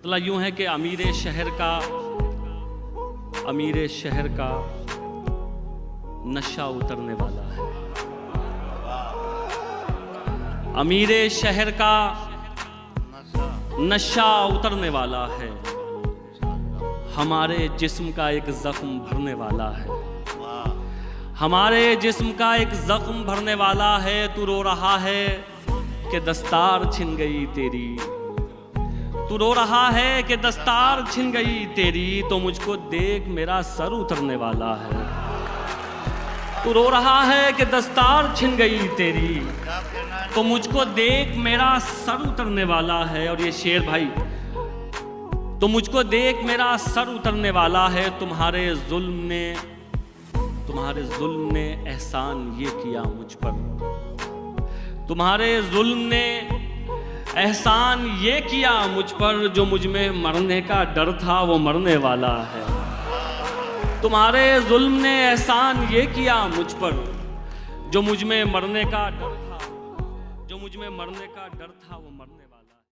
मतलब यूं है कि अमीर शहर का नशा उतरने वाला है। अमीर शहर का नशा उतरने वाला है। हमारे जिस्म का एक जख्म भरने वाला है। हमारे जिस्म का एक जख्म भरने वाला है। तू रो रहा है कि दस्तार छिन गई तेरी। तू रो रहा है कि दस्तार छिन गई तेरी, तो मुझको देख मेरा सर उतरने वाला है। तू रो रहा है कि दस्तार छिन गई तेरी, तो मुझको देख मेरा सर उतरने वाला है। और ये शेर भाई, तो मुझको देख मेरा सर उतरने वाला है। तुम्हारे जुल्म ने एहसान ये किया मुझ पर। तुम्हारे जुल्म ने एहसान ये किया मुझ पर, जो मुझ में मरने का डर था वो मरने वाला है। तुम्हारे जुल्म ने एहसान ये किया मुझ पर, जो मुझ में मरने का डर था वो मरने